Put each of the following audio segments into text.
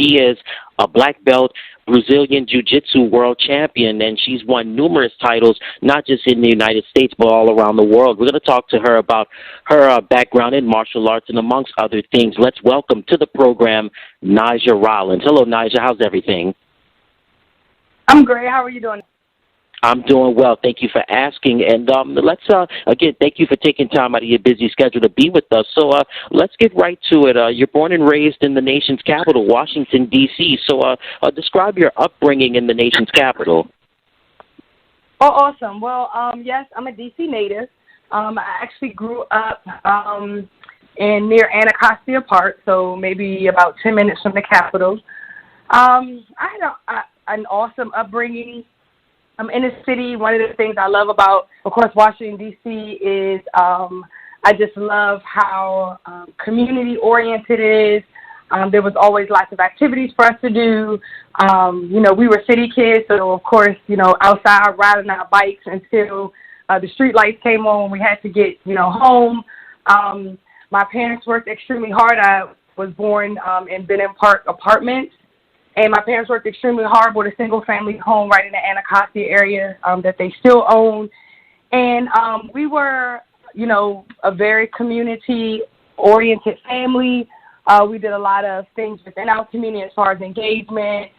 She is a black belt Brazilian Jiu-Jitsu world champion, and she's won numerous titles, not just in the United States, but all around the world. We're going to talk to her about her background in martial arts and amongst other things. Let's welcome to the program Nyjah Rollins. Hello, Nyjah. How's everything? I'm great. How are you doing? I'm doing well. Thank you for asking. And let's, again, thank you for taking time out of your busy schedule to be with us. So let's get right to it. You're born and raised in the nation's capital, Washington, D.C. So describe your upbringing in the nation's capital. Oh, awesome. Well, yes, I'm a D.C. native. I actually grew up in near Anacostia Park, so maybe about 10 minutes from the Capitol. I had an awesome upbringing. In the city. One of the things I love about, of course, Washington, D.C. is I just love how community-oriented it is. There was always lots of activities for us to do. We were city kids, so, of course, outside riding our bikes until the street lights came on. We had to get, home. My parents worked extremely hard. I was born in Benham Park Apartments. And my parents worked extremely hard with a single-family home right in the Anacostia area that they still own. And we were, a very community-oriented family. We did a lot of things within our community as far as engagement,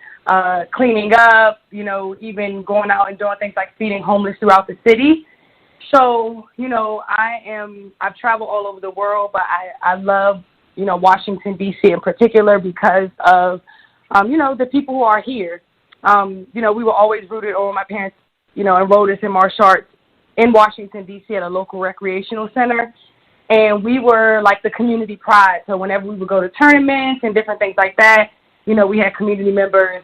cleaning up, even going out and doing things like feeding homeless throughout the city. So, I've traveled all over the world, but I love, Washington, D.C. in particular because of the people who are here. We were always rooted on, my parents, enrolled us in martial arts in Washington, D.C. at a local recreational center. And we were like the community pride. So whenever we would go to tournaments and different things like that, we had community members,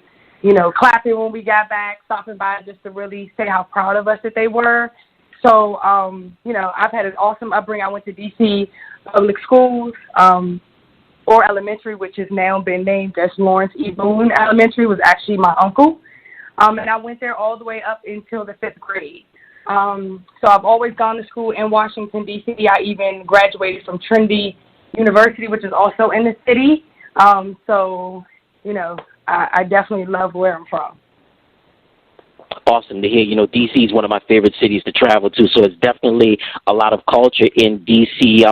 clapping when we got back, stopping by just to really say how proud of us that they were. So, I've had an awesome upbringing. I went to D.C. public schools, or elementary, which has now been named as Lawrence E. Boone Elementary, was actually my uncle. And I went there all the way up until the 5th grade. So I've always gone to school in Washington, D.C. I even graduated from Trinity University, which is also in the city. I definitely love where I'm from. Awesome to hear. D.C. is one of my favorite cities to travel to, so it's definitely a lot of culture in D.C.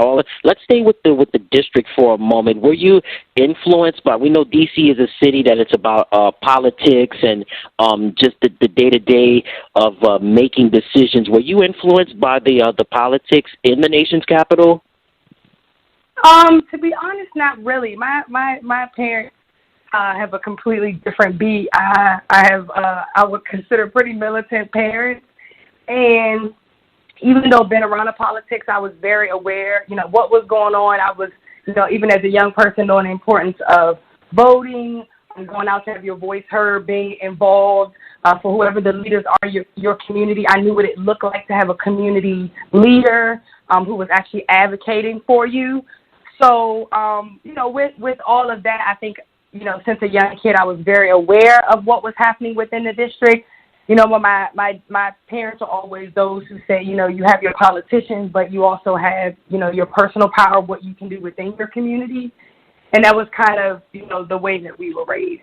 Let's stay with the district for a moment. Were you influenced by? We know D.C. is a city that it's about politics and just the day-to-day of making decisions. Were you influenced by the politics in the nation's capital? To be honest, not really. My parents have a completely different beat. I would consider pretty militant parents, and even though been around the politics, I was very aware, what was going on. I was, even as a young person, knowing the importance of voting and going out to have your voice heard, being involved for whoever the leaders are, your community. I knew what it looked like to have a community leader who was actually advocating for you. So, with all of that, I think, since a young kid, I was very aware of what was happening within the district. When my parents are always those who say, you have your politicians, but you also have, your personal power, what you can do within your community. And that was kind of, the way that we were raised.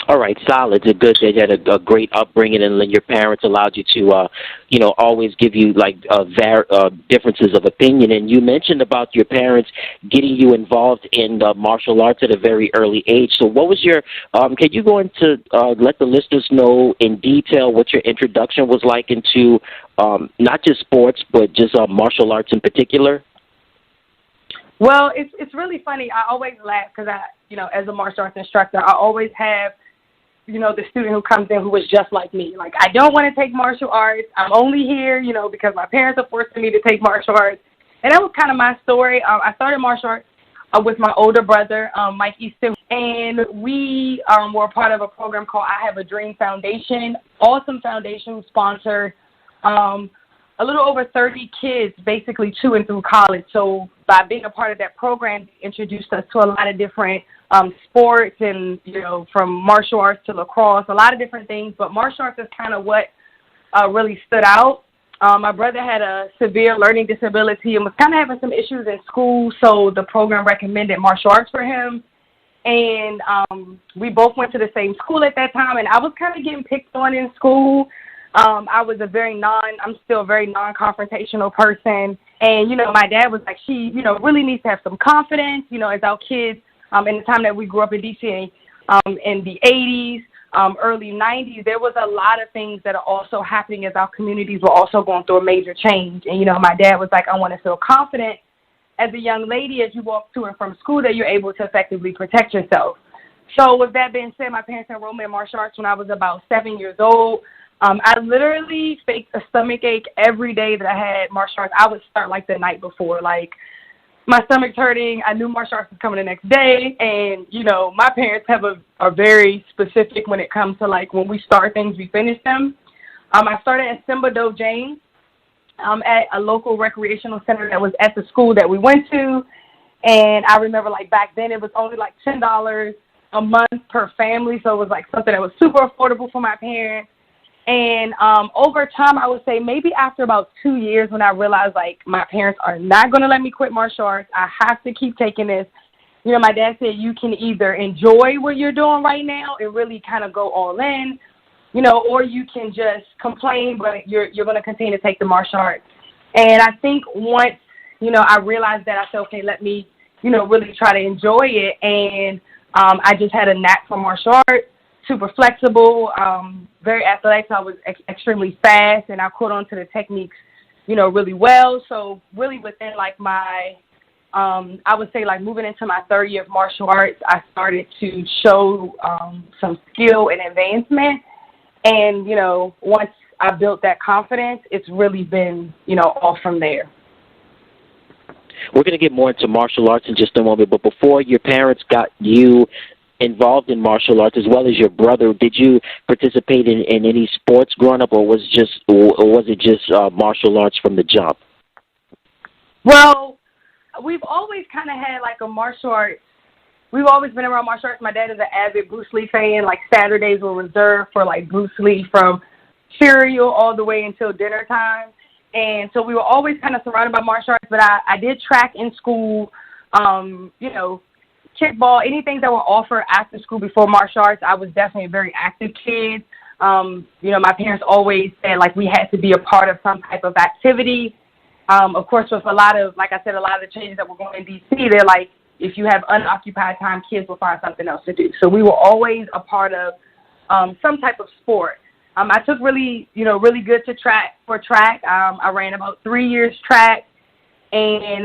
All right, solid. It's good that you had a great upbringing and your parents allowed you to, always give you differences of opinion. And you mentioned about your parents getting you involved in martial arts at a very early age. So what was your, can you go into, let the listeners know in detail what your introduction was like into not just sports, but just martial arts in particular? Well, it's really funny. I always laugh because as a martial arts instructor, I always have, the student who comes in who was just like me. Like, I don't want to take martial arts. I'm only here, because my parents are forcing me to take martial arts. And that was kind of my story. I started martial arts with my older brother, Mike Easton. And we were part of a program called I Have a Dream Foundation. Awesome foundation sponsored a little over 30 kids, basically to and through college. So by being a part of that program, they introduced us to a lot of different sports and, from martial arts to lacrosse, a lot of different things. But martial arts is kind of what really stood out. My brother had a severe learning disability and was kind of having some issues in school, so the program recommended martial arts for him. And we both went to the same school at that time, and I was kind of getting picked on in school. I was I'm still a very non-confrontational person. And, my dad was like, she, really needs to have some confidence, as our kids, in the time that we grew up in D.C., in the 80s, early 90s, there was a lot of things that are also happening as our communities were also going through a major change. And, my dad was like, I want to feel confident as a young lady as you walk to and from school that you're able to effectively protect yourself. So with that being said, my parents enrolled me in martial arts when I was about 7 years old. I literally faked a stomach ache every day that I had martial arts. I would start like the night before, like my stomach's hurting. I knew martial arts was coming the next day. And, my parents are very specific when it comes to like when we start things, we finish them. I started at Simba Do James at a local recreational center that was at the school that we went to. And I remember like back then it was only like $10 a month per family. So it was like something that was super affordable for my parents. And over time, I would say maybe after about 2 years when I realized, like, my parents are not going to let me quit martial arts, I have to keep taking this. My dad said you can either enjoy what you're doing right now and really kind of go all in, or you can just complain, but you're going to continue to take the martial arts. And I think once, I realized that, I said, okay, let me, really try to enjoy it. And I just had a knack for martial arts. Super flexible, very athletic. So I was extremely fast, and I caught on to the techniques, really well. So really within like my, I would say like moving into my third year of martial arts, I started to show some skill and advancement. And, once I built that confidence, it's really been, all from there. We're going to get more into martial arts in just a moment, but before your parents got you involved in martial arts as well as your brother, did you participate in any sports growing up, or was it just martial arts from the jump? Well, we've always kind of had like a martial arts. We've always been around martial arts. My dad is an avid Bruce Lee fan. Like Saturdays were reserved for like Bruce Lee from cereal all the way until dinner time. And so we were always kind of surrounded by martial arts. But I did track in school, kickball, anything that were offered after school before martial arts. I was definitely a very active kid. My parents always said, like, we had to be a part of some type of activity. Of course, with a lot of the changes that were going in D.C., they're like, if you have unoccupied time, kids will find something else to do. So we were always a part of some type of sport. I took really good to track. I ran about 3 years track. And,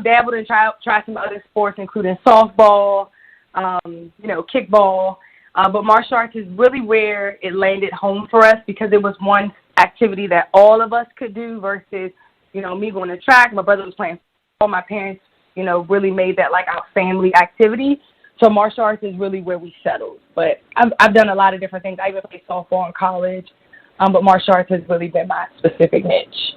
dabbled and tried some other sports, including softball, kickball. But martial arts is really where it landed home for us because it was one activity that all of us could do versus, me going to track. My brother was playing football. My parents, really made that like our family activity. So martial arts is really where we settled. But I've done a lot of different things. I even played softball in college. But martial arts has really been my specific niche.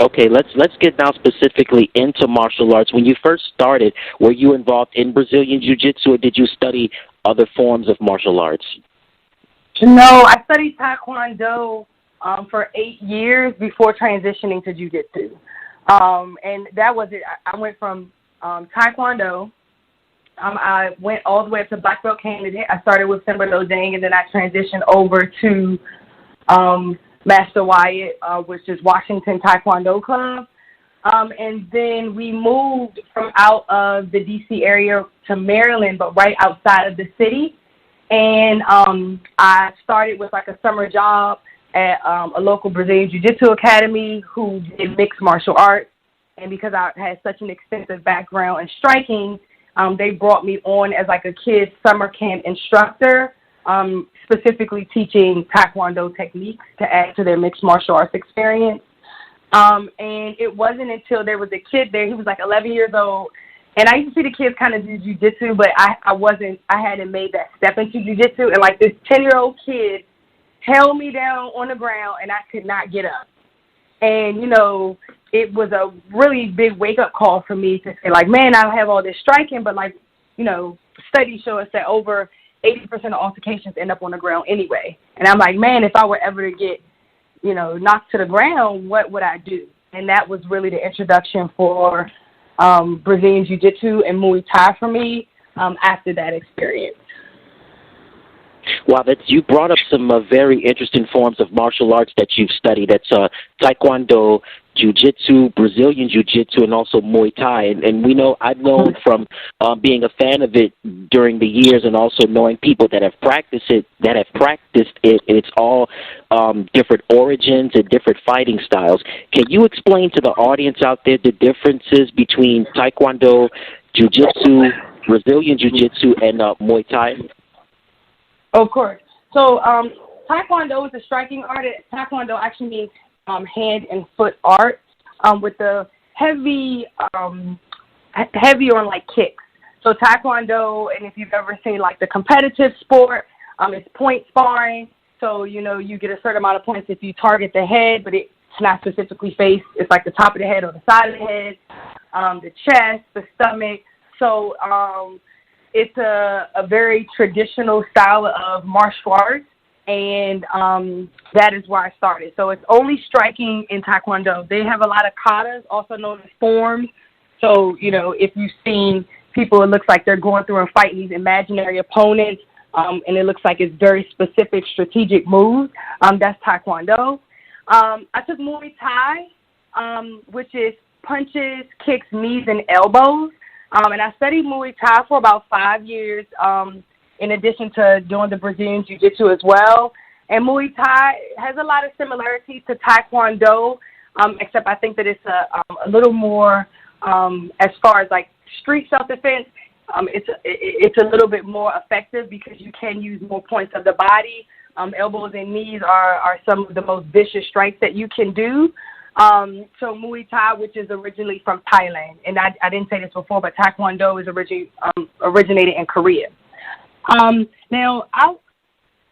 Okay, let's get now specifically into martial arts. When you first started, were you involved in Brazilian Jiu-Jitsu, or did you study other forms of martial arts? No, I studied Taekwondo for 8 years before transitioning to Jiu-Jitsu. And that was it. I went from Taekwondo. I went all the way up to black belt candidate. I started with Simba Do Jang, and then I transitioned over to Master Wyatt, which is Washington Taekwondo Club. And then we moved from out of the D.C. area to Maryland, but right outside of the city. And I started with like a summer job at a local Brazilian Jiu-Jitsu academy who did mixed martial arts. And because I had such an extensive background in striking, they brought me on as like a kid's summer camp instructor, specifically teaching Taekwondo techniques to add to their mixed martial arts experience. And it wasn't until there was a kid there, he was like 11 years old, and I used to see the kids kind of do jiu-jitsu, but I hadn't made that step into jiu-jitsu, and like this 10-year-old kid held me down on the ground, and I could not get up. And, it was a really big wake-up call for me to say, like, man, I have all this striking, but, like, studies show us that over 80% of altercations end up on the ground anyway. And I'm like, man, if I were ever to get, knocked to the ground, what would I do? And that was really the introduction for Brazilian Jiu-Jitsu and Muay Thai for me. after that experience. Wow, you brought up some very interesting forms of martial arts that you've studied. That's Taekwondo, Jiu-Jitsu, Brazilian Jiu-Jitsu, and also Muay Thai. And we know, I've known from being a fan of it during the years, and also knowing people that have practiced it, it's all different origins and different fighting styles. Can you explain to the audience out there the differences between Taekwondo, Jiu-Jitsu, Brazilian Jiu-Jitsu, and Muay Thai? Of course. So Taekwondo is a striking art. Taekwondo actually means hand and foot art, with the heavy on like kicks. So Taekwondo, and if you've ever seen like the competitive sport, it's point sparring. So you get a certain amount of points if you target the head, but it's not specifically face. It's like the top of the head or the side of the head, the chest, the stomach. So it's a very traditional style of martial arts, and that is where I started. So it's only striking in Taekwondo. They have a lot of katas, also known as forms. So, if you've seen people, it looks like they're going through and fighting these imaginary opponents, and it looks like it's very specific strategic moves. That's Taekwondo. I took Muay Thai, which is punches, kicks, knees, and elbows. And I studied Muay Thai for about 5 years, in addition to doing the Brazilian Jiu-Jitsu as well. And Muay Thai has a lot of similarities to Taekwondo, except I think that it's a little more, as far as like street self-defense, it's a little bit more effective because you can use more points of the body. Elbows and knees are some of the most vicious strikes that you can do. So Muay Thai, which is originally from Thailand, and I didn't say this before, but Taekwondo is originated in Korea. Now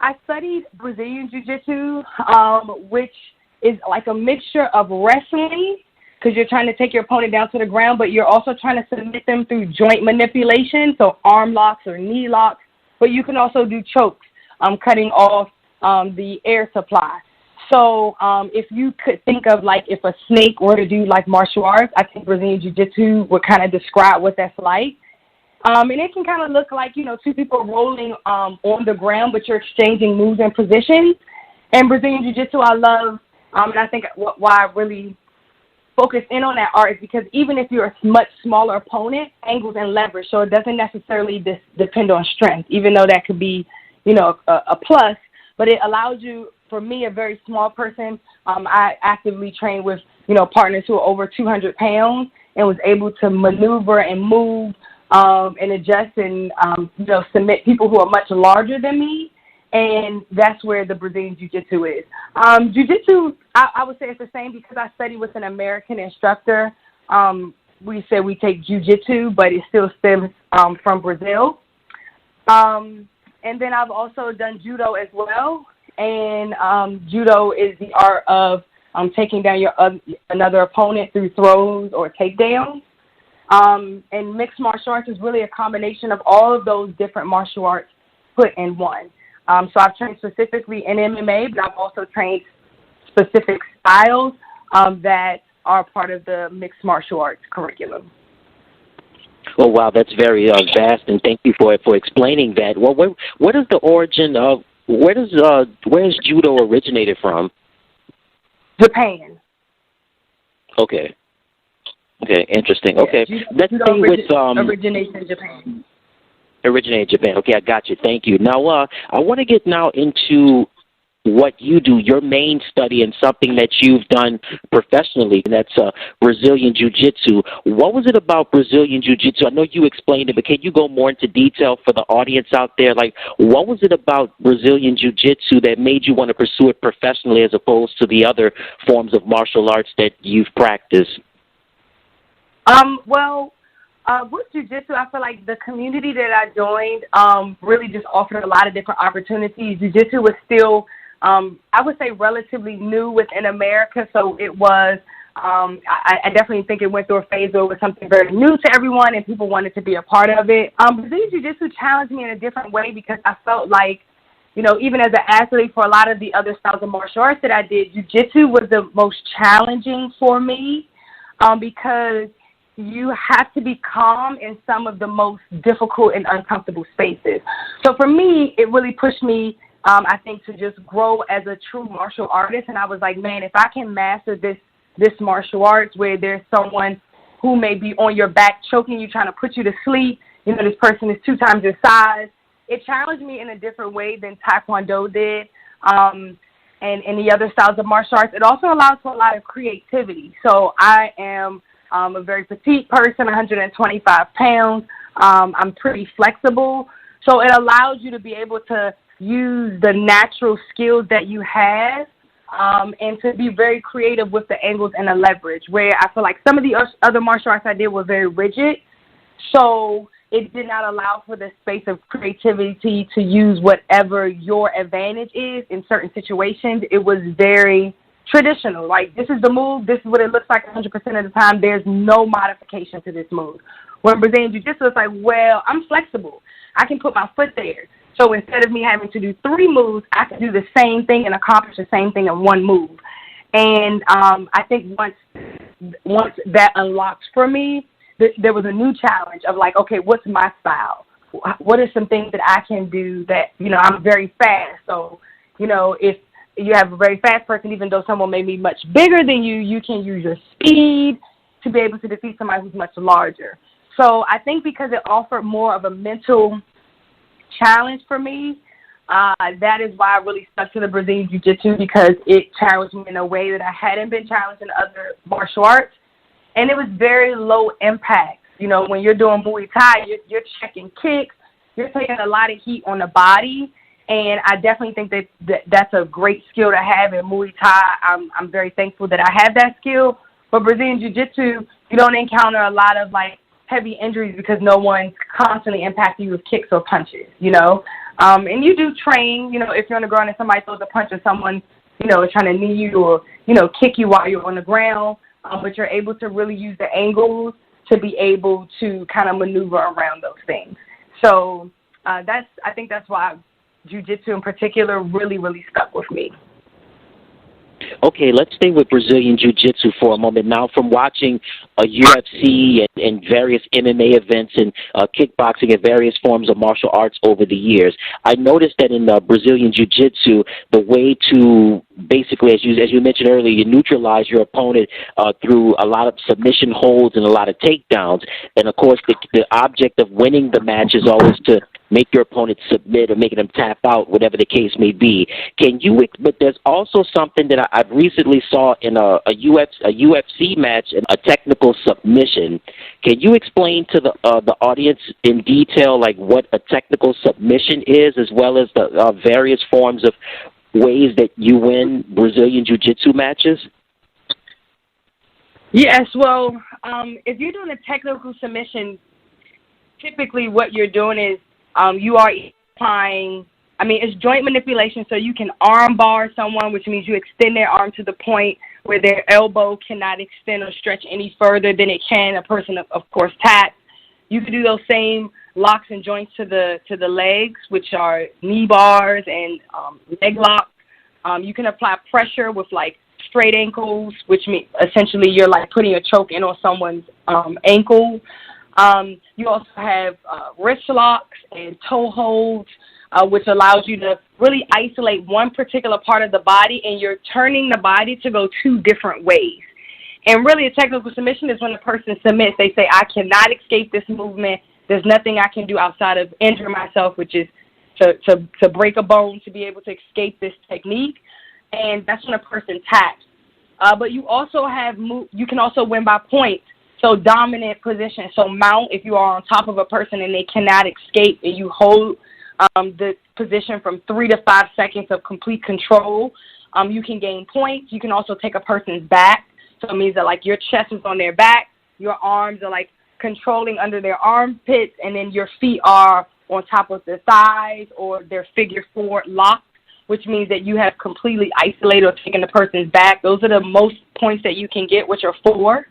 I studied Brazilian Jiu-Jitsu, which is like a mixture of wrestling, because you're trying to take your opponent down to the ground, but you're also trying to submit them through joint manipulation, so arm locks or knee locks, but you can also do chokes, cutting off the air supply. So if you could think of like if a snake were to do like martial arts, I think Brazilian Jiu-Jitsu would kind of describe what that's like. And it can kind of look like, two people rolling on the ground, but you're exchanging moves and positions. And Brazilian Jiu-Jitsu I love, and I think why I really focus in on that art is because even if you're a much smaller opponent, angles and leverage, so it doesn't necessarily depend on strength, even though that could be, a plus, but it allows you. For me, a very small person, I actively train with, partners who are over 200 pounds and was able to maneuver and move and adjust and, submit people who are much larger than me. And that's where the Brazilian Jiu-Jitsu is. Jiu-Jitsu, I would say it's the same because I study with an American instructor. We say we take Jiu-Jitsu, but it still stems from Brazil. And then I've also done Judo as well. And Judo is the art of taking down another opponent through throws or takedowns. And mixed martial arts is really a combination of all of those different martial arts put in one. So I've trained specifically in MMA, but I've also trained specific styles that are part of the mixed martial arts curriculum. Oh, wow, that's very vast, and thank you for explaining that. Well, what is the origin of where is Judo originated from? Japan. Okay, interesting. Yeah, Okay, let's Judo stay with originates in Japan. Originated in Japan. Okay, I got you. Thank you. Now, I want to get now into what you do, your main study, and something that you've done professionally, and that's Brazilian Jiu-Jitsu. What was it about Brazilian Jiu-Jitsu? I know you explained it, but can you go more into detail for the audience out there? Like, what was it about Brazilian Jiu-Jitsu that made you want to pursue it professionally as opposed to the other forms of martial arts that you've practiced? With Jiu-Jitsu, I feel like the community that I joined really just offered a lot of different opportunities. Jiu-Jitsu was still, I would say, relatively new within America, so it was, I definitely think it went through a phase where it was something very new to everyone and people wanted to be a part of it. Brazilian Jiu-Jitsu challenged me in a different way because I felt like, even as an athlete for a lot of the other styles of martial arts that I did, Jiu-Jitsu was the most challenging for me because you have to be calm in some of the most difficult and uncomfortable spaces. So for me, it really pushed me, I think, to just grow as a true martial artist. And I was like, man, if I can master this martial arts where there's someone who may be on your back choking you, trying to put you to sleep, you know, this person is 2 times your size. It challenged me in a different way than Taekwondo did, and the other styles of martial arts. It also allows for a lot of creativity. So I am a very petite person, 125 pounds. I'm pretty flexible. So it allows you to be able to use the natural skills that you have, and to be very creative with the angles and the leverage, where I feel like some of the other martial arts I did were very rigid. So it did not allow for the space of creativity to use whatever your advantage is in certain situations. It was very traditional. Like, this is the move. This is what it looks like 100% of the time. There's no modification to this move. When Brazilian Jiu-Jitsu, it's like, well, I'm flexible. I can put my foot there. So instead of me having to do 3 moves, I can do the same thing and accomplish the same thing in 1 move. And I think once that unlocked for me, there was a new challenge of like, okay, what's my style? What are some things that I can do that, you know, I'm very fast. So, you know, if you have a very fast person, even though someone may be much bigger than you, you can use your speed to be able to defeat somebody who's much larger. So I think because it offered more of a mental challenge for me, that is why I really stuck to the Brazilian Jiu-Jitsu, because it challenged me in a way that I hadn't been challenged in other martial arts. And it was very low impact. You know, when you're doing Muay Thai, you're checking kicks, you're taking a lot of heat on the body, and I definitely think that's a great skill to have in Muay Thai. I'm very thankful that I have that skill. But Brazilian Jiu-Jitsu, you don't encounter a lot of, like, heavy injuries because no one's constantly impacting you with kicks or punches, you know. And you do train, you know, if you're on the ground and somebody throws a punch or someone, you know, is trying to knee you or, you know, kick you while you're on the ground. But you're able to really use the angles to be able to kind of maneuver around those things. So I think that's why Jiu-Jitsu in particular really, really stuck with me. Okay, let's stay with Brazilian Jiu-Jitsu for a moment now. From watching UFC and various MMA events and kickboxing and various forms of martial arts over the years, I noticed that in Brazilian Jiu-Jitsu, the way to basically, as you mentioned earlier, you neutralize your opponent through a lot of submission holds and a lot of takedowns. And, of course, the object of winning the match is always to make your opponent submit or making them tap out, whatever the case may be. But there's also something that I've recently saw in a UFC match, a technical submission. Can you explain to the audience in detail, like, what a technical submission is, as well as the various forms of ways that you win Brazilian Jiu-Jitsu matches? Yes, well, if you're doing a technical submission, typically what you're doing is you are applying, it's joint manipulation, so you can arm bar someone, which means you extend their arm to the point where their elbow cannot extend or stretch any further than it can a person, of course, tap. You can do those same locks and joints to the legs, which are knee bars and leg locks. You can apply pressure with, like, straight ankles, which means essentially you're, like, putting a choke in on someone's ankle. You also have wrist locks and toe holds, which allows you to really isolate one particular part of the body, and you're turning the body to go 2 different ways. And really, a technical submission is when the person submits. They say, I cannot escape this movement. There's nothing I can do outside of injure myself, which is to break a bone to be able to escape this technique. And that's when a person taps. But you also you can also win by points. So dominant position. So mount, if you are on top of a person and they cannot escape, and you hold the position from 3 to 5 seconds of complete control, you can gain points. You can also take a person's back. So it means that, like, your chest is on their back, your arms are, like, controlling under their armpits, and then your feet are on top of their thighs or their figure 4 locked, which means that you have completely isolated or taken the person's back. Those are the most points that you can get, which are 4.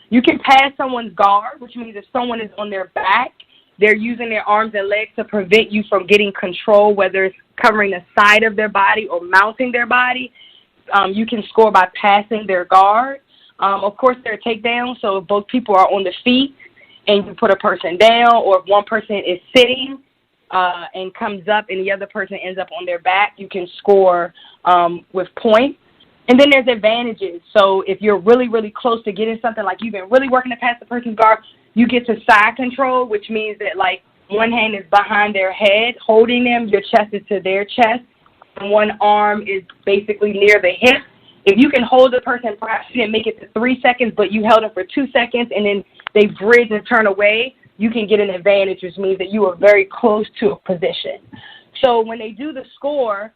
You can pass someone's guard, which means if someone is on their back, they're using their arms and legs to prevent you from getting control, whether it's covering the side of their body or mounting their body. You can score by passing their guard. Of course, there are takedowns, so if both people are on the feet and you put a person down, or if one person is sitting and comes up and the other person ends up on their back, you can score with points. And then there's advantages. So if you're really, really close to getting something, like you've been really working to pass the person's guard, you get to side control, which means that, like, one hand is behind their head, holding them, your chest is to their chest, and one arm is basically near the hip. If you can hold the person, perhaps you didn't make it to 3 seconds, but you held them for 2 seconds, and then they bridge and turn away, you can get an advantage, which means that you are very close to a position. So when they do the score,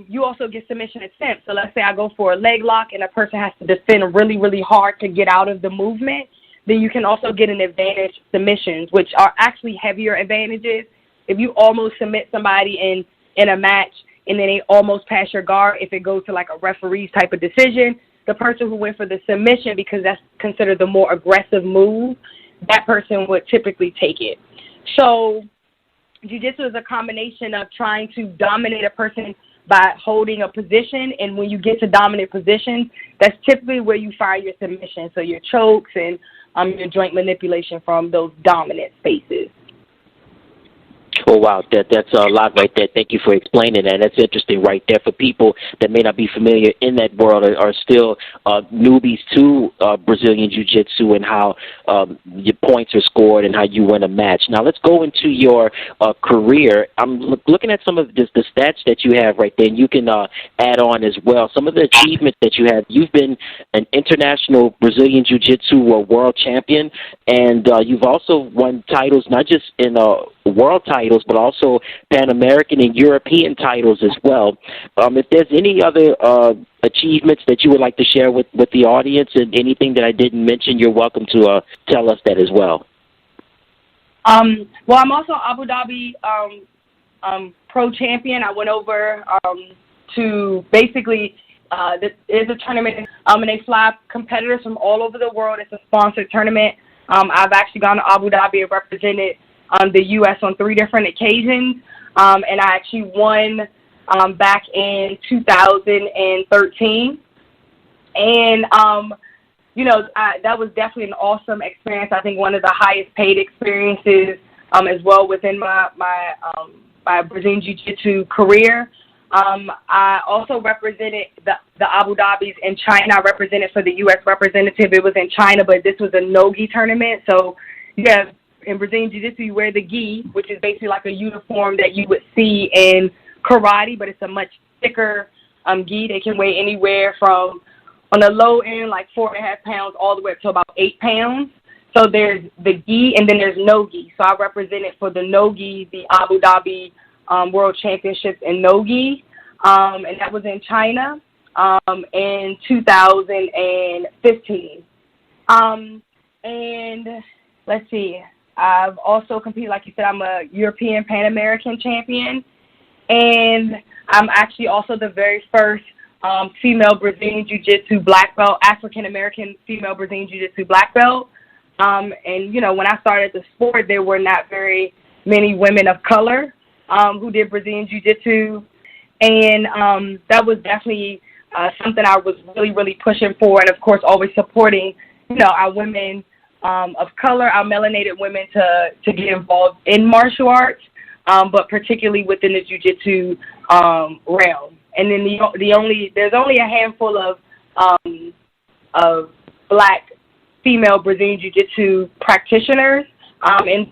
you also get submission attempts. So let's say I go for a leg lock and a person has to defend really, really hard to get out of the movement, then you can also get an advantage submissions, which are actually heavier advantages. If you almost submit somebody in a match and then they almost pass your guard, if it goes to like a referee's type of decision, the person who went for the submission, because that's considered the more aggressive move, that person would typically take it. So jiu-jitsu is a combination of trying to dominate a person by holding a position, and when you get to dominant positions, that's typically where you fire your submission, so your chokes and your joint manipulation from those dominant spaces. Oh, wow, that's a lot right there. Thank you for explaining that. That's interesting right there for people that may not be familiar in that world, are still newbies to Brazilian Jiu-Jitsu, and how your points are scored and how you win a match. Now, let's go into your career. I'm looking at some of the stats that you have right there, and you can add on as well. Some of the achievements that you have. You've been an international Brazilian Jiu-Jitsu world champion, and you've also won titles, not just in world titles, but also Pan American and European titles as well. If there's any other achievements that you would like to share with the audience, and anything that I didn't mention, you're welcome to tell us that as well. Well, I'm also Abu Dhabi pro champion. I went over to basically there's a tournament, and they fly competitors from all over the world. It's a sponsored tournament. I've actually gone to Abu Dhabi and represented the U.S. on 3 different occasions, and I actually won back in 2013. And, that was definitely an awesome experience. I think one of the highest paid experiences as well within my Brazilian Jiu-Jitsu career. I also represented the Abu Dhabis in China. I represented for the U.S. representative. It was in China, but this was a no-gi tournament. So, yeah, in Brazilian Jiu-Jitsu, you wear the gi, which is basically like a uniform that you would see in karate, but it's a much thicker gi. They can weigh anywhere from, on the low end, like 4.5 pounds, all the way up to about 8 pounds. So there's the gi, and then there's no gi. So I represented for the no gi, the Abu Dhabi World Championships in no gi, and that was in China in 2015. And let's see. I've also competed, like you said, I'm a European Pan American champion, and I'm actually also the very first female Brazilian Jiu-Jitsu black belt, African American female Brazilian Jiu-Jitsu black belt. And, when I started the sport, there were not very many women of color who did Brazilian Jiu-Jitsu, and that was definitely something I was really, really pushing for, and, of course, always supporting, our women of color, our melanated women to get involved in martial arts, but particularly within the jiu-jitsu realm. And then there's only a handful of black female Brazilian jiu-jitsu practitioners, and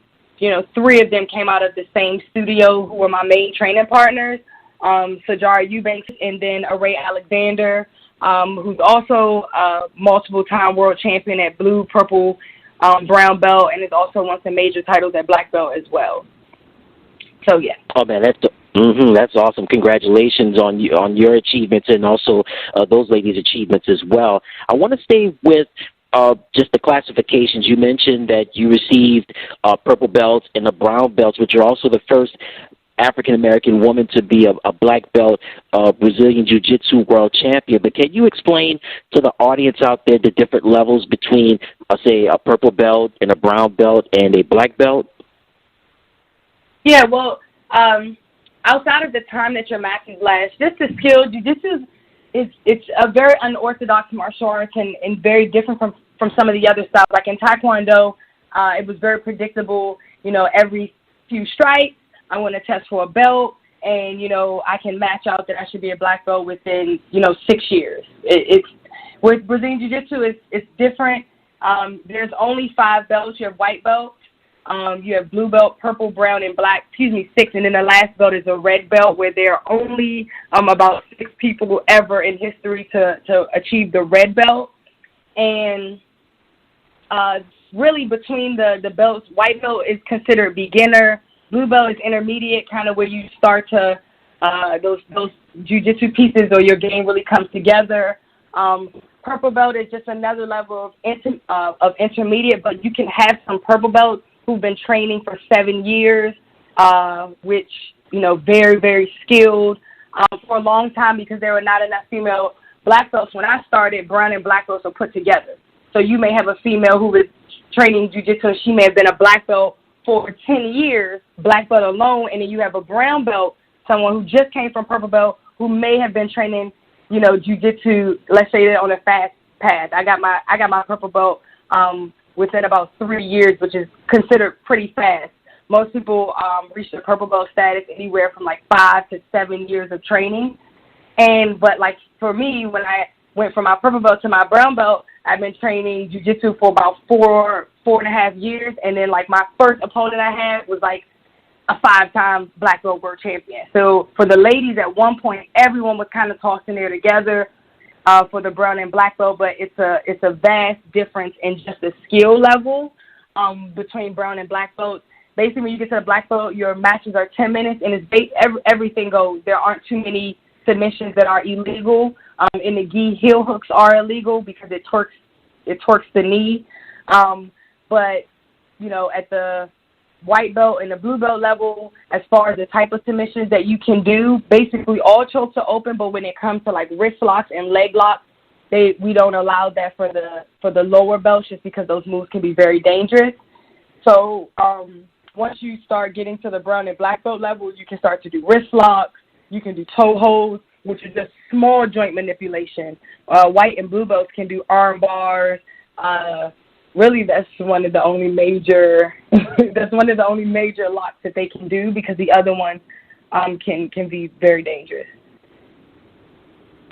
3 of them came out of the same studio who were my main training partners, Sajara Eubanks, and then Array Alexander, who's also a multiple-time world champion at blue, purple, brown belt, and has also won some major titles at black belt as well. So, yeah. Oh, man, that's awesome. Congratulations on your achievements, and also those ladies' achievements as well. I want to stay with just the classifications. You mentioned that you received purple belts and the brown belts, which are also the first African-American woman to be a black belt Brazilian Jiu-Jitsu world champion. But can you explain to the audience out there the different levels between, say, a purple belt and a brown belt and a black belt? Yeah, well, outside of the time that your matches last, just the skill, jiu-jitsu it's a very unorthodox martial arts and very different from some of the other styles. Like in Taekwondo, it was very predictable. Every few strikes, I want to test for a belt, and I can match out that I should be a black belt within 6 years. It's with Brazilian Jiu-Jitsu, it's different. There's only 5 belts. You have white belt, you have blue belt, purple, brown, and black. 6, and then the last belt is a red belt, where there are only about 6 people ever in history to achieve the red belt. And really between the belts, white belt is considered beginner, blue belt is intermediate, kind of where you start to those jiu-jitsu pieces or your game really comes together. Purple belt is just another level of intermediate, but you can have some purple belts who've been training for 7 years, which, very, very skilled for a long time, because there were not enough female black belts. When I started, brown and black belts were put together. So you may have a female who was training jiu-jitsu, and she may have been a black belt for 10 years, black belt alone, and then you have a brown belt, someone who just came from purple belt, who may have been training, jiu-jitsu, let's say they're on a fast path. I got my purple belt within about 3 years, which is considered pretty fast. Most people reach the purple belt status anywhere from like 5 to 7 years of training. But like for me, when I went from my purple belt to my brown belt, I've been training jiu-jitsu for about 4.5 years. And then like my first opponent I had was like a 5-time black belt world champion. So for the ladies, at one point, everyone was kind of tossed in there together for the brown and black belt, but it's a vast difference in just the skill level between brown and black belts. Basically, when you get to the black belt, your matches are 10 minutes, and everything goes. There aren't too many submissions that are illegal. In the gi, heel hooks are illegal because it torques the knee. But at the white belt and the blue belt level, as far as the type of submissions that you can do, basically all chokes are open, but when it comes to like wrist locks and leg locks, we don't allow that for the lower belts, just because those moves can be very dangerous. So once you start getting to the brown and black belt level, you can start to do wrist locks, you can do toe holds, which is just small joint manipulation. White and blue belts can do arm bars. Really, that's one of the only major locks that they can do, because the other ones can be very dangerous.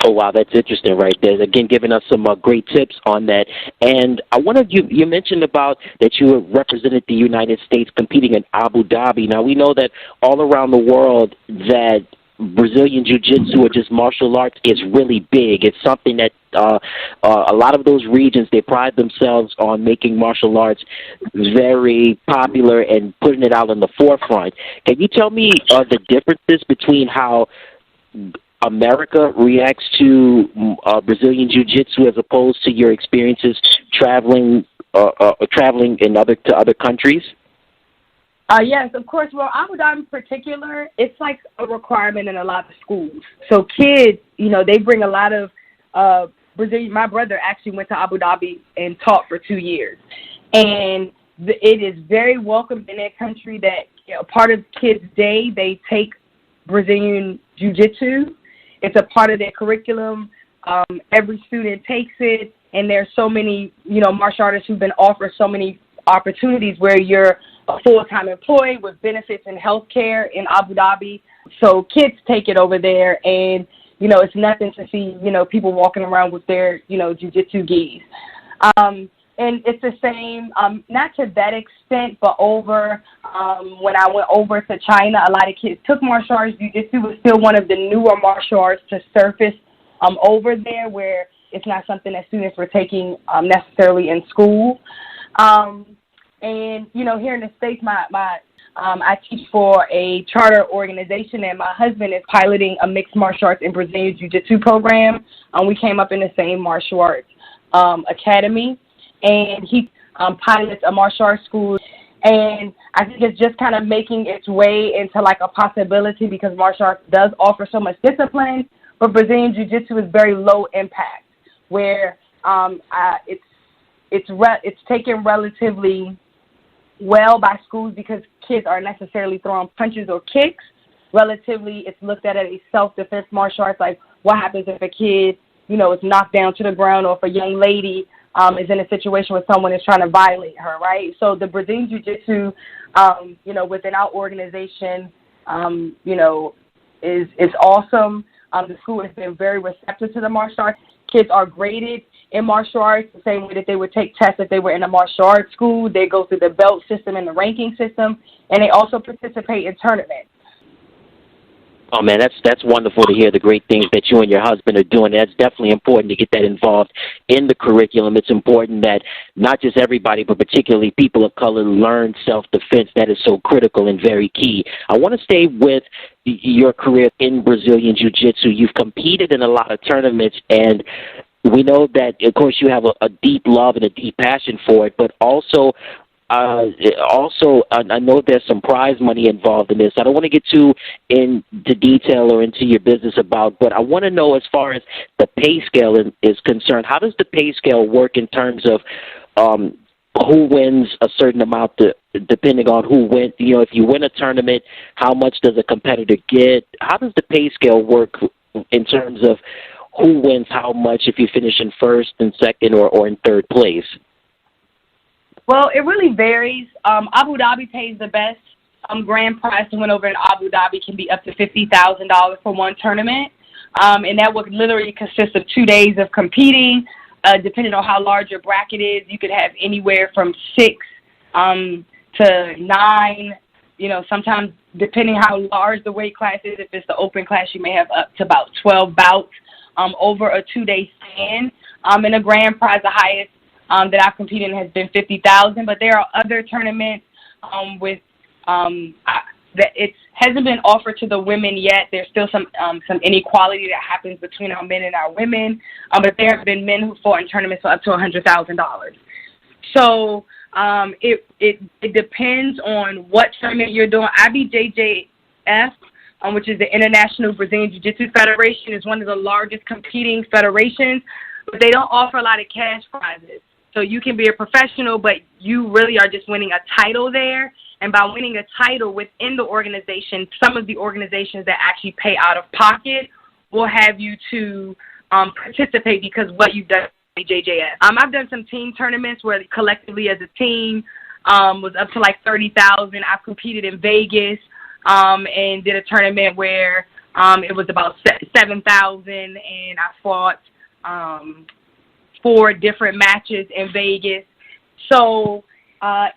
Oh, wow, that's interesting right there. Again, giving us some great tips on that. And I wanted you mentioned about that you represented the United States competing in Abu Dhabi. Now, we know that all around the world that Brazilian Jiu-Jitsu or just martial arts is really big. It's something that a lot of those regions, they pride themselves on making martial arts very popular and putting it out in the forefront. Can you tell me the differences between how America reacts to Brazilian Jiu-Jitsu as opposed to your experiences traveling in other countries? Yes, of course. Well, Abu Dhabi in particular, it's like a requirement in a lot of schools. So kids, they bring a lot of Brazilian. My brother actually went to Abu Dhabi and taught for 2 years. And it is very welcome in that country that part of kids' day, they take Brazilian Jiu-Jitsu. It's a part of their curriculum. Every student takes it. And there's so many, martial artists who've been offered so many opportunities where you're a full-time employee with benefits and health care in Abu Dhabi. So kids take it over there, and, it's nothing to see, people walking around with their, jiu-jitsu gis. And it's the same, not to that extent, but when I went over to China, a lot of kids took martial arts. Jiu-jitsu was still one of the newer martial arts to surface over there, where it's not something that students were taking necessarily in school. And, here in the States, I teach for a charter organization, and my husband is piloting a mixed martial arts and Brazilian Jiu-Jitsu program. We came up in the same martial arts academy, and he pilots a martial arts school. And I think it's just kind of making its way into like a possibility, because martial arts does offer so much discipline, but Brazilian Jiu-Jitsu is very low impact, where it's taken relatively well by schools because kids aren't necessarily throwing punches or kicks. Relatively, it's looked at as a self-defense martial arts like what happens if a kid, is knocked down to the ground, or if a young lady is in a situation where someone is trying to violate her, right? So the Brazilian Jiu-Jitsu, within our organization, is awesome. The school has been very receptive to the martial arts. Kids are graded in martial arts the same way that they would take tests if they were in a martial arts school. They go through the belt system and the ranking system, and they also participate in tournaments. Oh, man, that's wonderful to hear the great things that you and your husband are doing. That's definitely important to get that involved in the curriculum. It's important that not just everybody, but particularly people of color, learn self-defense. That is so critical and very key. I want to stay with your career in Brazilian Jiu-Jitsu. You've competed in a lot of tournaments, and we know that, of course, you have a deep love and a deep passion for it, but also, I know there's some prize money involved in this. I don't want to get too into detail or into your business but I want to know, as far as the pay scale is concerned, how does the pay scale work in terms of who wins a certain amount, depending on who wins? If you win a tournament, how much does a competitor get? How does the pay scale work in terms of who wins how much if you finish in first and second or in third place? Well, it really varies. Abu Dhabi pays the best. Grand prize to win over in Abu Dhabi can be up to $50,000 for one tournament, and that would literally consist of 2 days of competing. Depending on how large your bracket is, you could have anywhere from 6 to 9. Sometimes depending how large the weight class is. If it's the open class, you may have up to about 12 bouts over a 2-day span. And the grand prize, the highest that I've competed in, has been $50,000. But there are other tournaments that it hasn't been offered to the women yet. There's still some inequality that happens between our men and our women. But there have been men who fought in tournaments for up to $100,000. So it depends on what tournament you're doing. IBJJF, which is the International Brazilian Jiu-Jitsu Federation, is one of the largest competing federations, but they don't offer a lot of cash prizes. So you can be a professional, but you really are just winning a title there. And by winning a title within the organization, some of the organizations that actually pay out of pocket will have you to participate because what you've done at JJF. I've done some team tournaments where collectively as a team was up to like $30,000. I've competed in Vegas and did a tournament where it was about $7,000, and I fought 4 different matches in Vegas. So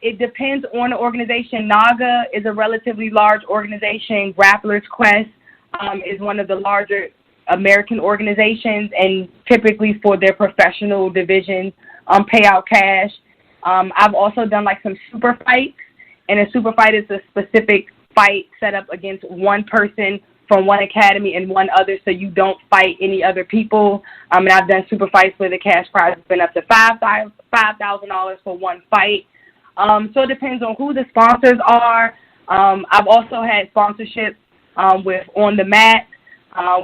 it depends on the organization. NAGA is a relatively large organization. Grappler's Quest is one of the larger American organizations, and typically for their professional divisions, pay out cash. I've also done like some super fights, and a super fight is a specific fight set up against one person from one academy and one other, so you don't fight any other people. And I've done super fights where the cash prize has been up to $5,000 for one fight. So it depends on who the sponsors are. I've also had sponsorships with On the Mat,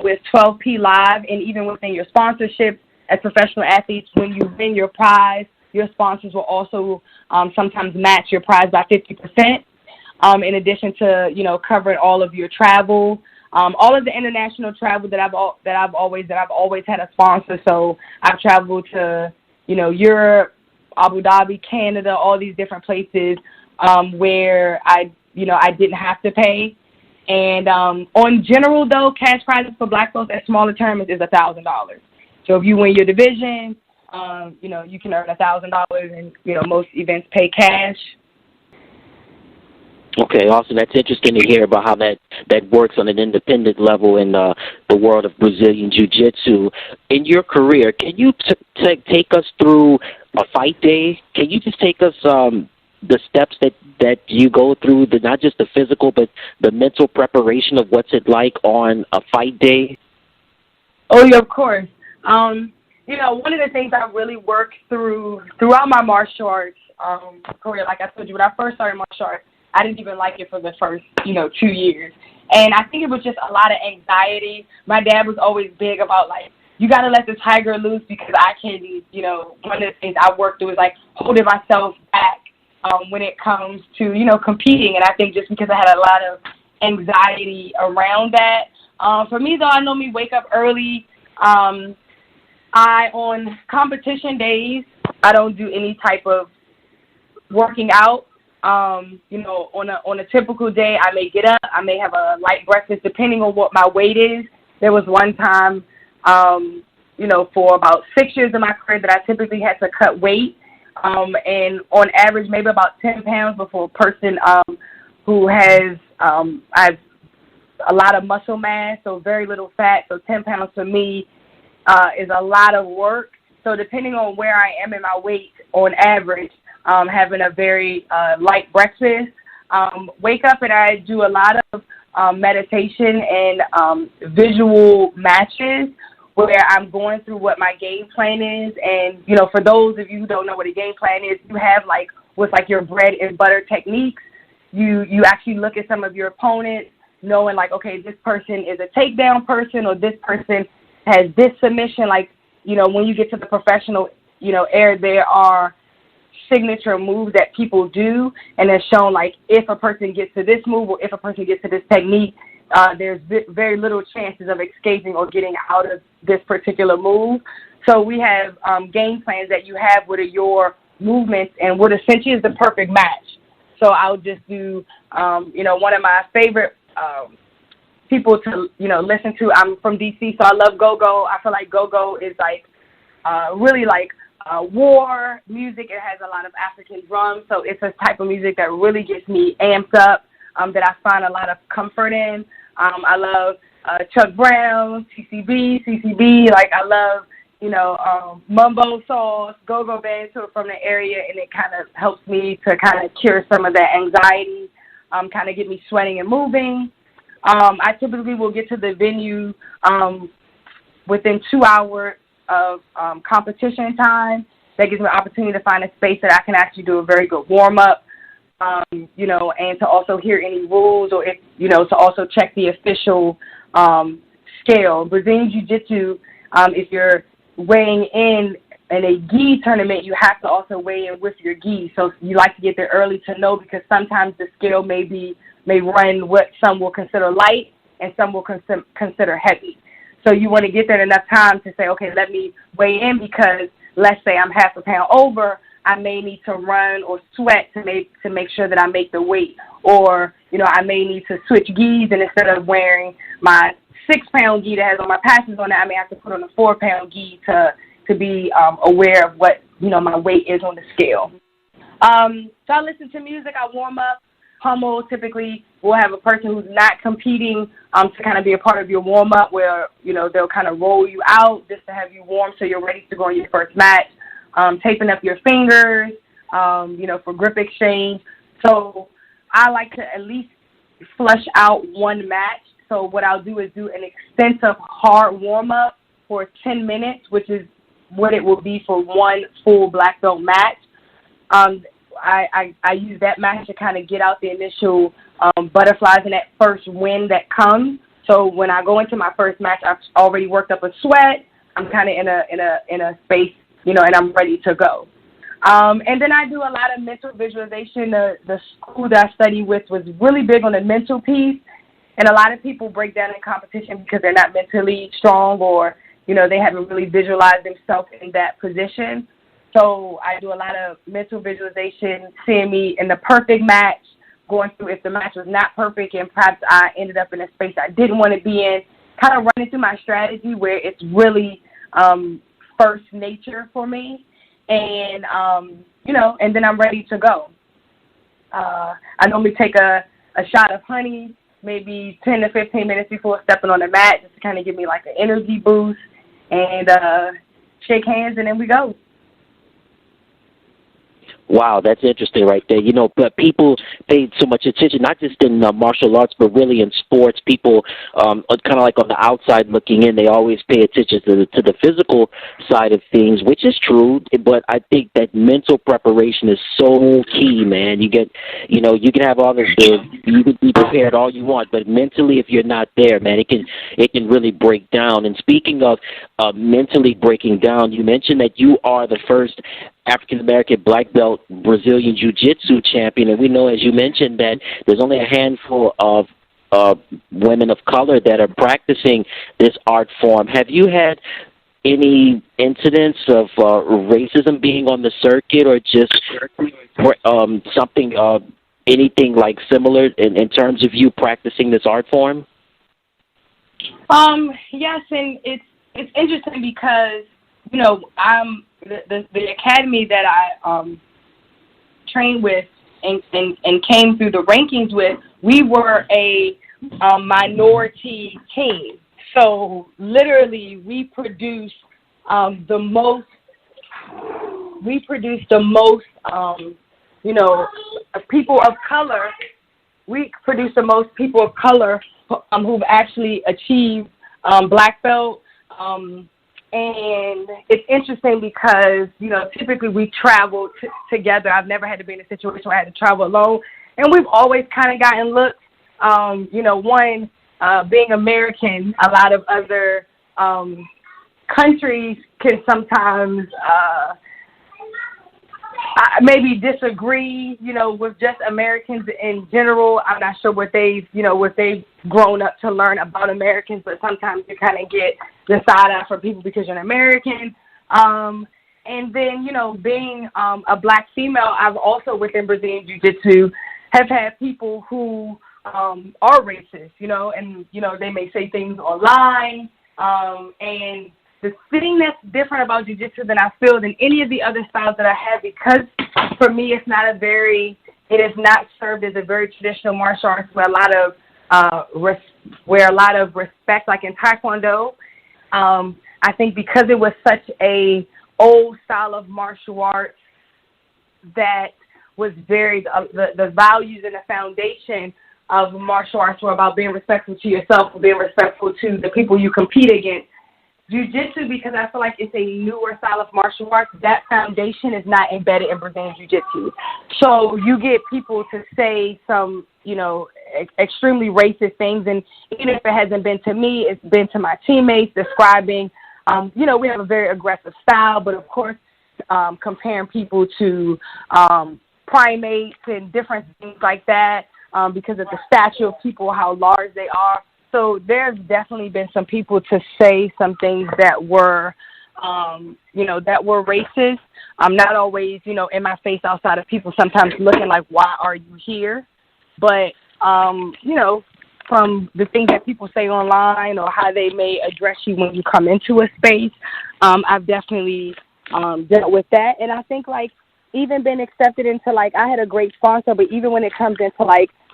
with 12P Live, and even within your sponsorship as professional athletes, when you win your prize, your sponsors will also sometimes match your prize by 50%. In addition to covering all of your travel. All of the international travel that I've always had a sponsor. So I've traveled to Europe, Abu Dhabi, Canada, all these different places where I didn't have to pay. And on general though, cash prizes for black folks at smaller tournaments is $1,000. So if you win your division, you can earn $1,000, and most events pay cash. Okay, awesome. That's interesting to hear about how that works on an independent level in the world of Brazilian Jiu-Jitsu. In your career, can you take us through a fight day? Can you just take us the steps that you go through, not just the physical, but the mental preparation of what's it like on a fight day? Oh, yeah, of course. One of the things I really worked throughout my martial arts career, like I told you, when I first started martial arts, I didn't even like it for the first, 2 years. And I think it was just a lot of anxiety. My dad was always big about, you got to let the tiger loose because I can, one of the things I worked through is, holding myself back when it comes to, competing. And I think just because I had a lot of anxiety around that. For me, though, I normally wake up early, On competition days, I don't do any type of working out. On a typical day, I may get up, I may have a light breakfast, depending on what my weight is. There was one time, for about 6 years of my career that I typically had to cut weight, and on average, maybe about 10 pounds before a person who has I've a lot of muscle mass, so very little fat. So 10 pounds for me is a lot of work. So depending on where I am in my weight, on average, having a very light breakfast, wake up, and I do a lot of meditation and visual matches where I'm going through what my game plan is. And, for those of you who don't know what a game plan is, you have what's your bread and butter techniques. You actually look at some of your opponents, knowing okay, this person is a takedown person, or this person has this submission. When you get to the professional, area, there are signature moves that people do, and it's shown if a person gets to this move or if a person gets to this technique, there's very little chances of escaping or getting out of this particular move. So we have game plans that you have what are your movements and what essentially is the perfect match. So I'll just do, one of my favorite people to, listen to. I'm from D.C., so I love go-go. I feel like go-go is really war music. It has a lot of African drums, so it's a type of music that really gets me amped up, that I find a lot of comfort in. I love Chuck Brown, CCB. I love, Mumbo Sauce, go-go bands who are from the area, and it kind of helps me to kind of cure some of that anxiety, kind of get me sweating and moving. I typically will get to the venue within 2 hours of competition time. That gives me an opportunity to find a space that I can actually do a very good warm-up, and to also hear any rules, or to also check the official scale. Brazilian Jiu-Jitsu, if you're weighing in a gi tournament, you have to also weigh in with your gi. So you like to get there early to know, because sometimes the scale may run what some will consider light and some will consider heavy. So you want to get there enough time to say, okay, let me weigh in, because let's say I'm half a pound over, I may need to run or sweat to make sure that I make the weight. Or, I may need to switch gis, and instead of wearing my 6-pound gi that has all my patches on it, I may have to put on a 4-pound gi to be aware of what, my weight is on the scale. So I listen to music, I warm up. Hummel typically will have a person who's not competing to kind of be a part of your warm-up, where, they'll kind of roll you out just to have you warm so you're ready to go on your first match. Taping up your fingers, for grip exchange. So I like to at least flush out one match. So what I'll do is do an extensive hard warm-up for 10 minutes, which is what it will be for one full black belt match. I use that match to kind of get out the initial butterflies and that first wind that comes. So when I go into my first match, I've already worked up a sweat. I'm kind of in a space, and I'm ready to go. And then I do a lot of mental visualization. The school that I study with was really big on the mental piece, and a lot of people break down in competition because they're not mentally strong, or they haven't really visualized themselves in that position. So I do a lot of mental visualization, seeing me in the perfect match, going through if the match was not perfect and perhaps I ended up in a space I didn't want to be in, kind of running through my strategy where it's really first nature for me. And, and then I'm ready to go. I normally take a shot of honey maybe 10 to 15 minutes before stepping on the mat, just to kind of give me an energy boost, and shake hands, and then we go. Wow, that's interesting right there. But people pay so much attention, not just in martial arts, but really in sports. People, kind of on the outside looking in, they always pay attention to the physical side of things, which is true. But I think that mental preparation is so key, man. You can have all you can be prepared all you want, but mentally, if you're not there, man, it can really break down. And speaking of mentally breaking down, you mentioned that you are the first African-American black belt Brazilian Jiu-Jitsu champion, and we know, as you mentioned, that there's only a handful of women of color that are practicing this art form. Have you had any incidents of racism being on the circuit, or just something, anything like similar in terms of you practicing this art form? Yes, and it's interesting because I'm the academy that I trained with and came through the rankings with. We were a minority team, so literally we produced the most. We produced the most, people of color. We produced the most people of color who've actually achieved black belt. And it's interesting because, typically we travel together. I've never had to be in a situation where I had to travel alone. And we've always kind of gotten looks. Being American, a lot of other countries can sometimes maybe disagree, with just Americans in general. I'm not sure what they've grown up to learn about Americans, but sometimes you kind of get the side eye for people because you're an American. And then, being a black female, I've also within Brazilian Jiu-Jitsu have had people who are racist, and, they may say things online. And the thing that's different about Jiu-Jitsu than I feel than any of the other styles that I have, because for me it is not served as a very traditional martial arts where a lot of respect, like in Taekwondo. I think because it was such a old style of martial arts that was very, the values and the foundation of martial arts were about being respectful to yourself and being respectful to the people you compete against. Jiu-Jitsu, because I feel like it's a newer style of martial arts, that foundation is not embedded in Brazilian Jiu-Jitsu. So you get people to say some, extremely racist things, and even if it hasn't been to me, it's been to my teammates describing, we have a very aggressive style, but of course, comparing people to primates and different things like that because of the stature of people, how large they are. So there's definitely been some people to say some things that were, that were racist. Not always, in my face outside of people, sometimes looking like, why are you here? But, from the things that people say online or how they may address you when you come into a space, I've definitely dealt with that. And I think, even been accepted into, I had a great sponsor, but even when it comes into,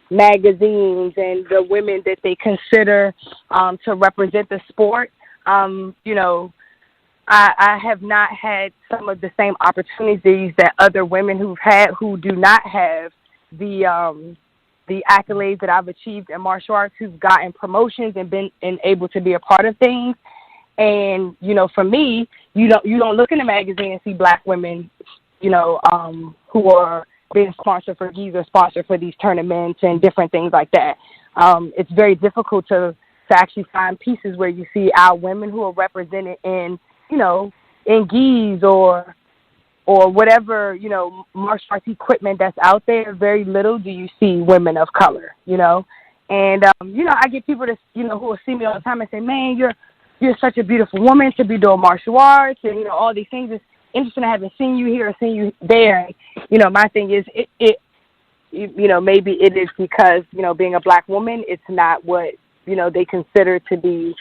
magazines and the women that they consider to represent the sport, I have not had some of the same opportunities that other women who do not have the accolades that I've achieved in martial arts, who've gotten promotions and been able to be a part of things. And for me, you don't look in the magazine and see black women, who are being sponsored for GIs or sponsored for these tournaments and different things like that. It's very difficult to actually find pieces where you see our women who are represented in, in GIs or whatever, martial arts equipment that's out there. Very little do you see women of color, And, I get people to, who will see me all the time and say, man, you're such a beautiful woman to be doing martial arts and, all these things. It's interesting. I haven't seen you here or seen you there. My thing is, maybe it is because, being a black woman, it's not what, they consider to be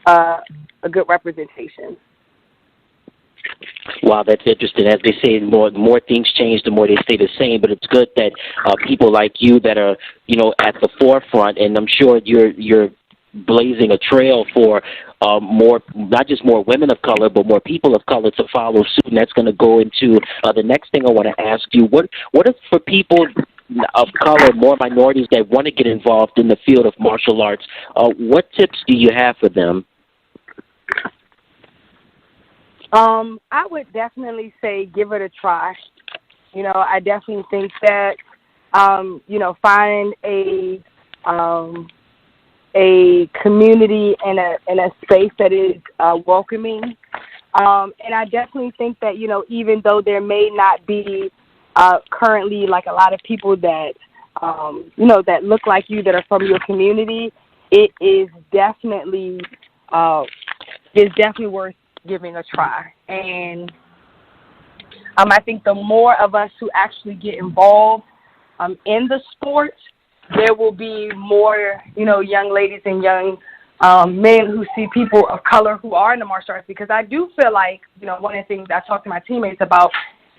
a good representation. Wow, that's interesting. As they say, the more things change, the more they stay the same. But it's good that people like you that are, at the forefront, and I'm sure you're blazing a trail for more, not just more women of color, but more people of color to follow suit. And that's going to go into the next thing I want to ask you. What is for people of color, more minorities that want to get involved in the field of martial arts? What tips do you have for them? I would definitely say give it a try. I definitely think that, find a community and a space that is welcoming. And I definitely think that, even though there may not be currently a lot of people that that look like you, that are from your community, it is definitely worth giving a try. And I think the more of us who actually get involved in the sport, there will be more, young ladies and young men who see people of color who are in the martial arts, because I do feel like, one of the things I talk to my teammates about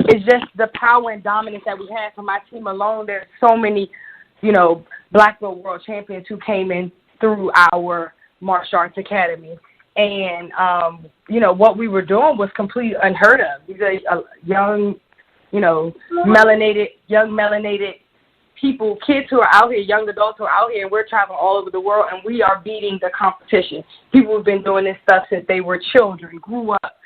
is just the power and dominance that we have. For my team alone, there's so many, black belt world champions who came in through our martial arts academy. And, what we were doing was completely unheard of. These are young, melanated people, kids who are out here, young adults who are out here, and we're traveling all over the world, and we are beating the competition. People who've been doing this stuff since they were children, grew up,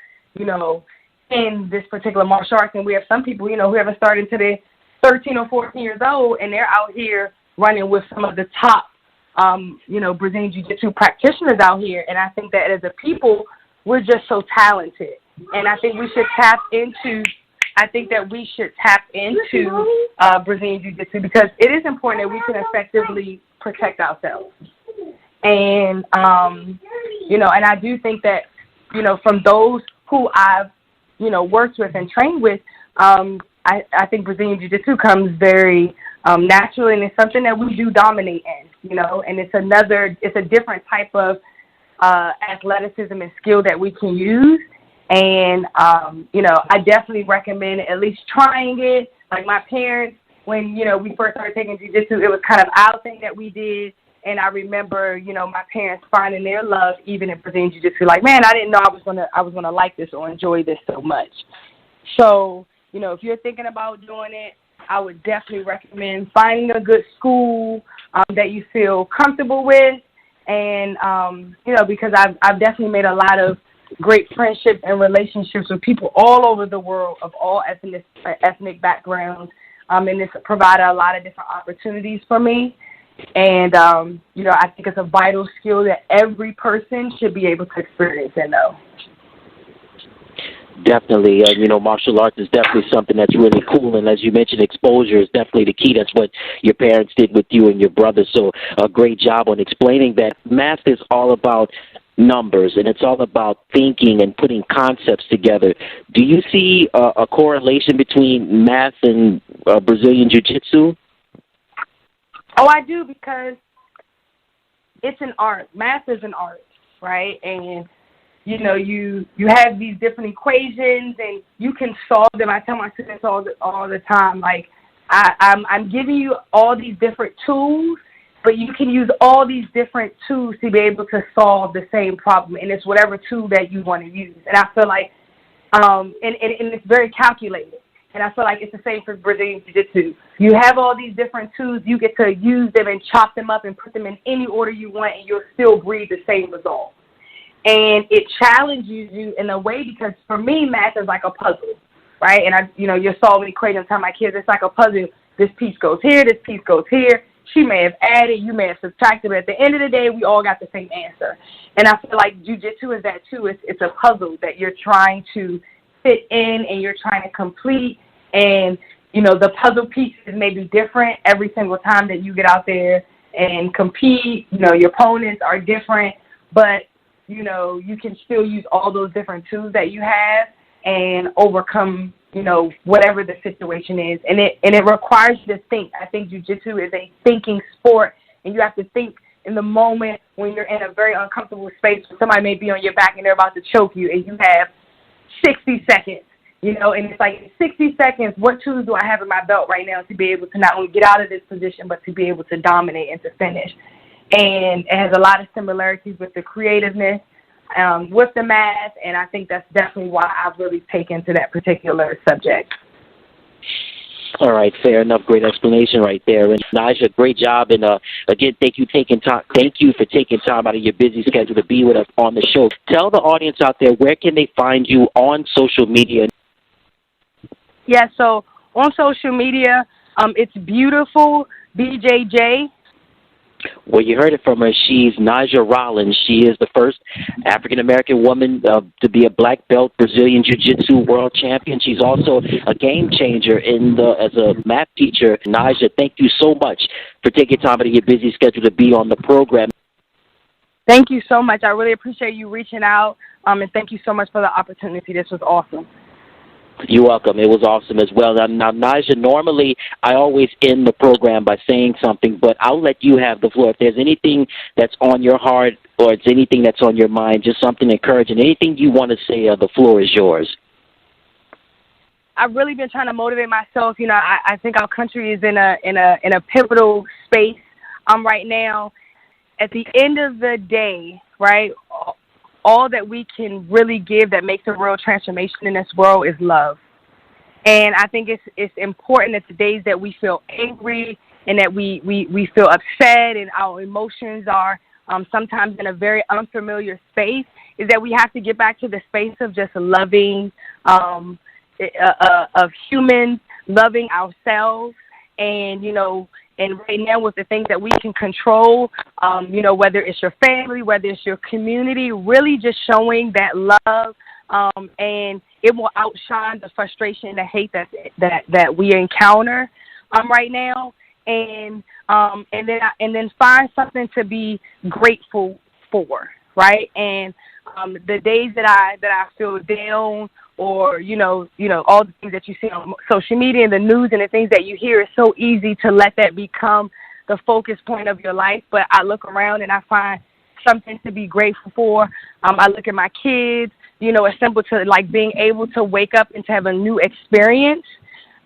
in this particular martial arts. And we have some people, who haven't started until they're 13 or 14 years old, and they're out here running with some of the top, Brazilian Jiu-Jitsu practitioners out here. And I think that as a people, we're just so talented. And I think we should tap into Brazilian Jiu-Jitsu, because it is important that we can effectively protect ourselves. And, and I do think that, from those who I've, worked with and trained with, I think Brazilian Jiu-Jitsu comes very naturally, and it's something that we do dominate in, and it's a different type of athleticism and skill that we can use. And, I definitely recommend at least trying it. Like my parents, when, we first started taking jiu-jitsu, it was kind of our thing that we did. And I remember, my parents finding their love even in Brazilian jiu-jitsu. Like, man, I didn't know I was gonna like this or enjoy this so much. So, if you're thinking about doing it, I would definitely recommend finding a good school that you feel comfortable with. And, because I've definitely made a lot of great friendships and relationships with people all over the world of all ethnic backgrounds, and it's provided a lot of different opportunities for me. And, I think it's a vital skill that every person should be able to experience and know. Definitely. Martial arts is definitely something that's really cool. And as you mentioned, exposure is definitely the key. That's what your parents did with you and your brother. So a great job on explaining that. Math is all about numbers, and it's all about thinking and putting concepts together. Do you see a correlation between math and Brazilian Jiu-Jitsu? Oh, I do, because it's an art. Math is an art, right? And, you have these different equations, and you can solve them. I tell my students all the time, like, I'm giving you all these different tools, but you can use all these different tools to be able to solve the same problem, and it's whatever tool that you want to use. And I feel like, and it's very calculated. And I feel like it's the same for Brazilian Jiu-Jitsu. You have all these different tools. You get to use them and chop them up and put them in any order you want, and you'll still breed the same result. And it challenges you in a way, because for me, math is like a puzzle, right? And you're solving equations. I tell my kids, it's like a puzzle. This piece goes here. This piece goes here. She may have added, you may have subtracted, but at the end of the day, we all got the same answer. And I feel like jiu-jitsu is that too. It's a puzzle that you're trying to fit in and you're trying to complete. And, the puzzle pieces may be different every single time that you get out there and compete. Your opponents are different, but, you can still use all those different tools that you have and overcome, whatever the situation is. And it requires you to think. I think jiu-jitsu is a thinking sport, and you have to think in the moment when you're in a very uncomfortable space. Somebody may be on your back and they're about to choke you, and you have 60 seconds, and it's like, 60 seconds, what tools do I have in my belt right now to be able to not only get out of this position, but to be able to dominate and to finish? And it has a lot of similarities with the creativeness, with the math, and I think that's definitely why I've really taken to that particular subject. All right, fair enough. Great explanation right there. And Naija, great job. And again, thank you for taking time out of your busy schedule to be with us on the show. Tell the audience out there, where can they find you on social media? Yeah, so on social media, it's beautiful BJJ. Well, you heard it from her. She's Naja Rollins. She is the first African-American woman to be a black belt Brazilian Jiu-Jitsu world champion. She's also a game changer as a math teacher. Naja, thank you so much for taking time out of your busy schedule to be on the program. Thank you so much. I really appreciate you reaching out, and thank you so much for the opportunity. This was awesome. You're welcome. It was awesome as well. Now, Naja, normally I always end the program by saying something, but I'll let you have the floor. If there's anything that's on your heart or it's anything that's on your mind, just something encouraging, anything you want to say, the floor is yours. I've really been trying to motivate myself. You know, I think our country is in a pivotal space right now. At the end of the day, right, all that we can really give that makes a real transformation in this world is love. And I think it's important that the days that we feel angry and that we feel upset and our emotions are sometimes in a very unfamiliar space, is that we have to get back to the space of just loving, of humans, loving ourselves, and, you know, and right now with the things that we can control, you know, whether it's your family, whether it's your community, really just showing that love, and it will outshine the frustration and the hate that we encounter right now, and then find something to be grateful for, right? And the days that I feel down, or, you know, all the things that you see on social media and the news and the things that you hear, it's so easy to let that become the focus point of your life. But I look around and I find something to be grateful for. I look at my kids, you know, it's simple to like being able to wake up and to have a new experience.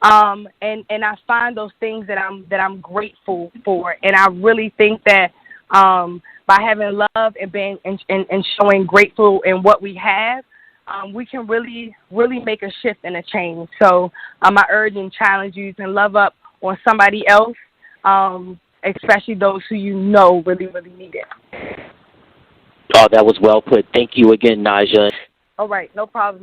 And I find those things that I'm grateful for. And I really think that by having love and being and showing grateful in what we have, we can really, really make a shift and a change. So I urge and challenge you to love up on somebody else, especially those who you know really, really need it. Oh, that was well put. Thank you again, Naja. All right, no problem.